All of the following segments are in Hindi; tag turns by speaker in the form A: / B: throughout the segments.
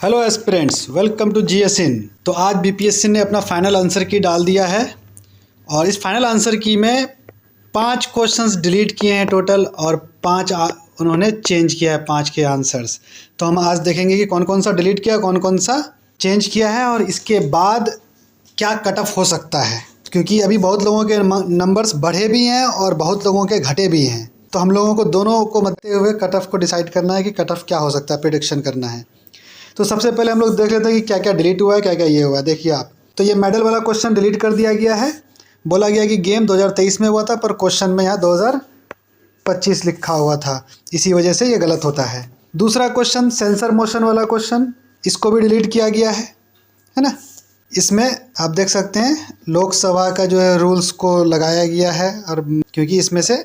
A: Hello aspirants, welcome to GS in. तो आज बीपीएससी ने अपना फाइनल आंसर की डाल दिया है और इस फाइनल आंसर की में 5 क्वेश्चंस डिलीट किए हैं टोटल और 5 उन्होंने चेंज किया है 5 के आंसर्स। तो हम आज देखेंगे कि कौन कौन सा डिलीट किया, कौन कौन सा चेंज किया है और इसके बाद क्या कट ऑफ हो सकता है, क्योंकि अभी बहुत लोगों के नंबर्स बढ़े भी हैं और बहुत लोगों के घटे भी हैं। तो हम लोगों को दोनों को मद्दे हुए कट ऑफ को डिसाइड करना है कि कट ऑफ क्या हो सकता है, प्रेडिक्शन करना है। तो सबसे पहले हम लोग देख लेते हैं कि क्या क्या डिलीट हुआ है, क्या क्या ये हुआ है। देखिए आप, तो ये मेडल वाला क्वेश्चन डिलीट कर दिया गया है। बोला गया कि गेम 2023 में हुआ था, पर क्वेश्चन में यहाँ 2025 लिखा हुआ था, इसी वजह से ये गलत होता है। दूसरा क्वेश्चन सेंसर मोशन वाला क्वेश्चन, इसको भी डिलीट किया गया है ना। इसमें आप देख सकते हैं लोकसभा का जो है रूल्स को लगाया गया है, और क्योंकि इसमें से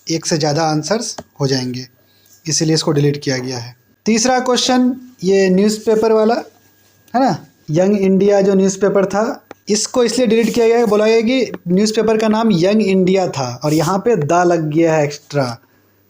A: एक से ज़्यादा आंसर्स हो जाएंगे, इसीलिए इसको डिलीट किया गया है। तीसरा क्वेश्चन ये न्यूज़पेपर वाला है ना, यंग इंडिया जो न्यूज़पेपर था, इसको इसलिए डिलीट किया गया है, बोला गया कि न्यूज़पेपर का नाम यंग इंडिया था और यहाँ पे द लग गया है एक्स्ट्रा,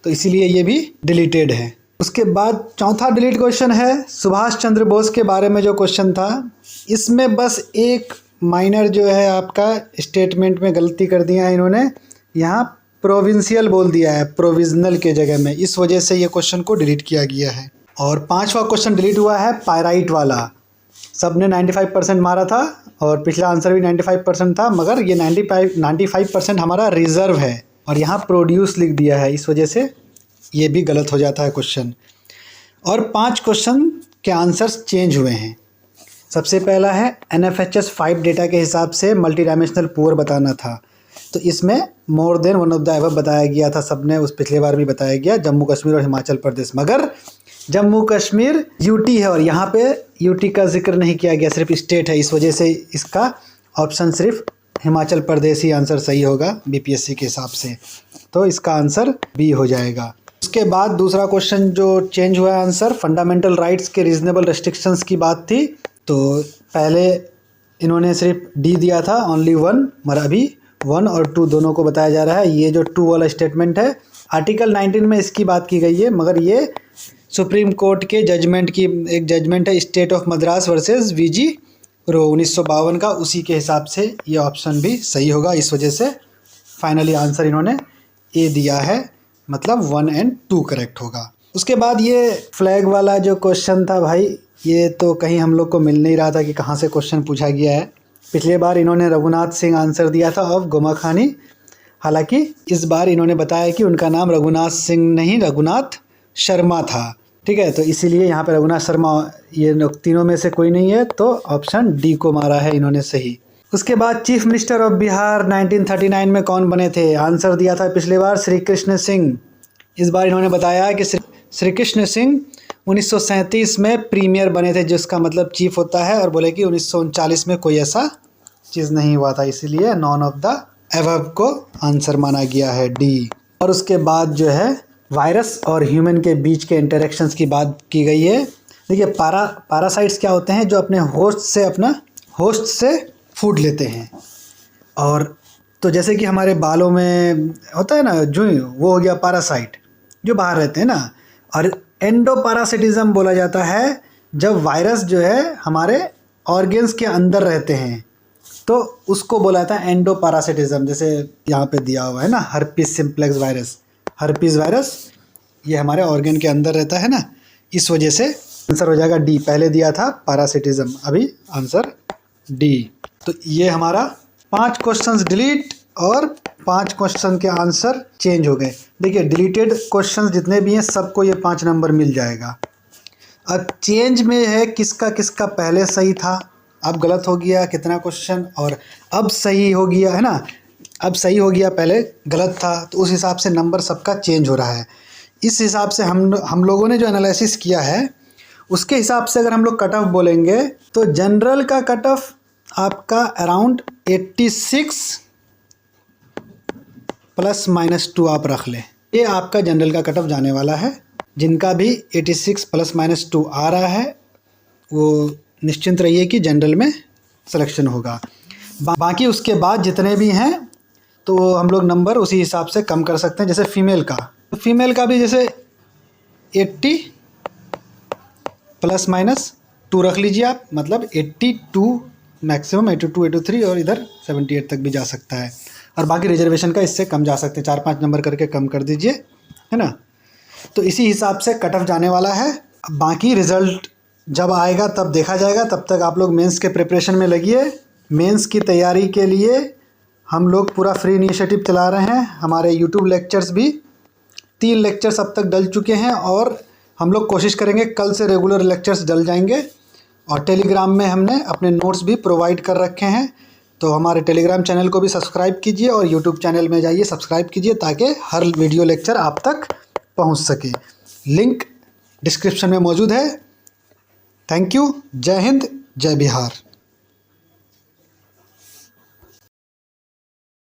A: तो इसीलिए ये भी डिलीटेड है। उसके बाद चौथा डिलीट क्वेश्चन है सुभाष चंद्र बोस के बारे में जो क्वेश्चन था, इसमें बस एक माइनर जो है आपका स्टेटमेंट में गलती कर दिया है इन्होंने, यहाँ प्रोविंशियल बोल दिया है प्रोविजनल के जगह में, इस वजह से ये क्वेश्चन को डिलीट किया गया है। और पांचवा क्वेश्चन डिलीट हुआ है पायराइट वाला। सब ने 95% मारा था और पिछला आंसर भी 95% था, मगर ये 95% हमारा रिजर्व है और यहाँ प्रोड्यूस लिख दिया है, इस वजह से ये भी गलत हो जाता है क्वेश्चन। और 5 क्वेश्चन के आंसर्स चेंज हुए हैं। सबसे पहला है NFHS 5 डेटा के हिसाब से मल्टी डायमेंशनल पुअर बताना था, तो इसमें more than one of the above बताया गया था, सबने उस पिछले बार भी बताया गया, जम्मू कश्मीर और हिमाचल प्रदेश। मगर जम्मू कश्मीर यूटी है और यहाँ पे यूटी का जिक्र नहीं किया गया, सिर्फ स्टेट है, इस वजह से इसका ऑप्शन सिर्फ हिमाचल प्रदेश ही आंसर सही होगा बीपीएससी के हिसाब से, तो इसका आंसर बी हो जाएगा। उसके बाद दूसरा क्वेश्चन जो चेंज हुआ आंसर, फंडामेंटल राइट्स के रीजनेबल रेस्ट्रिक्शंस की बात थी, तो पहले इन्होंने सिर्फ डी दिया था ओनली 1, मगर अभी 1 और 2 दोनों को बताया जा रहा है। ये जो 2 वाला स्टेटमेंट है आर्टिकल 19 में इसकी बात की गई है, मगर ये सुप्रीम कोर्ट के जजमेंट की एक जजमेंट है, state of Madras versus V G Row 1952 का, उसी के हिसाब से ये ऑप्शन भी सही होगा, इस वजह से फाइनली आंसर इन्होंने ए दिया है, मतलब 1 और 2 करेक्ट होगा। उसके बाद ये फ्लैग वाला जो क्वेश्चन था भाई, ये तो कहीं हम लोग को मिल नहीं रहा था कि कहाँ से क्वेश्चन पूछा गया है। पिछले बार इन्होंने रघुनाथ सिंह आंसर दिया था ऑफ गोमाखानी, हालांकि इस बार इन्होंने बताया कि उनका नाम रघुनाथ सिंह नहीं रघुनाथ शर्मा था, ठीक है, तो इसीलिए यहाँ पे रघुनाथ शर्मा, ये तीनों में से कोई नहीं है, तो ऑप्शन डी को मारा है इन्होंने सही। उसके बाद चीफ मिनिस्टर ऑफ बिहार 1939 में कौन बने थे, आंसर दिया था पिछले बार श्री कृष्ण सिंह। इस बार इन्होंने बताया कि श्री कृष्ण सिंह 1937 में प्रीमियर बने थे, जिसका मतलब चीफ होता है, और बोले कि 1939 में कोई ऐसा चीज़ नहीं हुआ था, इसीलिए नॉन ऑफ द एबव को आंसर माना गया है डी। और उसके बाद जो है वायरस और ह्यूमन के बीच के इंटरेक्शंस की बात की गई है। देखिए पैरासाइट्स क्या होते हैं, जो अपने होस्ट से फूड लेते हैं, और तो जैसे कि हमारे बालों में होता है ना जुई, वो हो गया पैरासाइट जो बाहर रहते हैं ना। और एंडोपैरासिटिज्म बोला जाता है जब वायरस जो है हमारे ऑर्गन्स के अंदर रहते हैं, तो उसको बोला जाता है एंडोपैरासिटिज्म। जैसे यहाँ पे दिया हुआ है ना herpes simplex virus, herpes virus ये हमारे ऑर्गन के अंदर रहता है ना, इस वजह से आंसर हो जाएगा डी। पहले दिया था पैरासिटिज्म, अभी आंसर डी। तो ये हमारा 5 क्वेश्चंस डिलीट और 5 क्वेश्चन के आंसर चेंज हो गए। देखिए डिलीटेड क्वेश्चंस जितने भी हैं सबको ये 5 नंबर मिल जाएगा। अब चेंज में है किसका किसका पहले सही था, अब गलत हो गया कितना क्वेश्चन, और अब सही हो गया है ना, अब सही हो गया पहले गलत था, तो उस हिसाब से नंबर सबका चेंज हो रहा है। इस हिसाब से हम लोगों ने जो एनालिसिस किया है उसके हिसाब से अगर हम लोग कट ऑफ बोलेंगे, तो जनरल का कट ऑफ आपका अराउंड 86 ±2 आप रख लें, ये आपका जनरल का कट ऑफ जाने वाला है। जिनका भी 86 ±2 आ रहा है वो निश्चिंत रहिए कि जनरल में सिलेक्शन होगा। बाकी उसके बाद जितने भी हैं तो हम लोग नंबर उसी हिसाब से कम कर सकते हैं। जैसे फीमेल का भी जैसे 80 ±2 2 रख लीजिए आप, मतलब 82 मैक्सिमम, 82, 83 और इधर 78 तक भी जा सकता है। और बाकी रिजर्वेशन का इससे कम जा सकते हैं, 4-5 नंबर करके कम कर दीजिए, है ना। तो इसी हिसाब से कट ऑफ जाने वाला है। बाकी रिज़ल्ट जब आएगा तब देखा जाएगा, तब तक आप लोग मेंस के प्रिपरेशन में लगिए। मेंस की तैयारी के लिए हम लोग पूरा फ्री इनिशिएटिव चला रहे हैं। हमारे यूट्यूब लेक्चर्स भी 3 लेक्चर्स अब तक डल चुके हैं और हम लोग कोशिश करेंगे कल से रेगुलर लेक्चर्स डल जाएंगे। और टेलीग्राम में हमने अपने नोट्स भी प्रोवाइड कर रखे हैं, तो हमारे टेलीग्राम चैनल को भी सब्सक्राइब कीजिए और यूट्यूब चैनल में जाइए सब्सक्राइब कीजिए, ताकि हर वीडियो लेक्चर आप तक पहुंच सके। लिंक डिस्क्रिप्शन में मौजूद है। Thank you. जय हिंद, जय बिहार।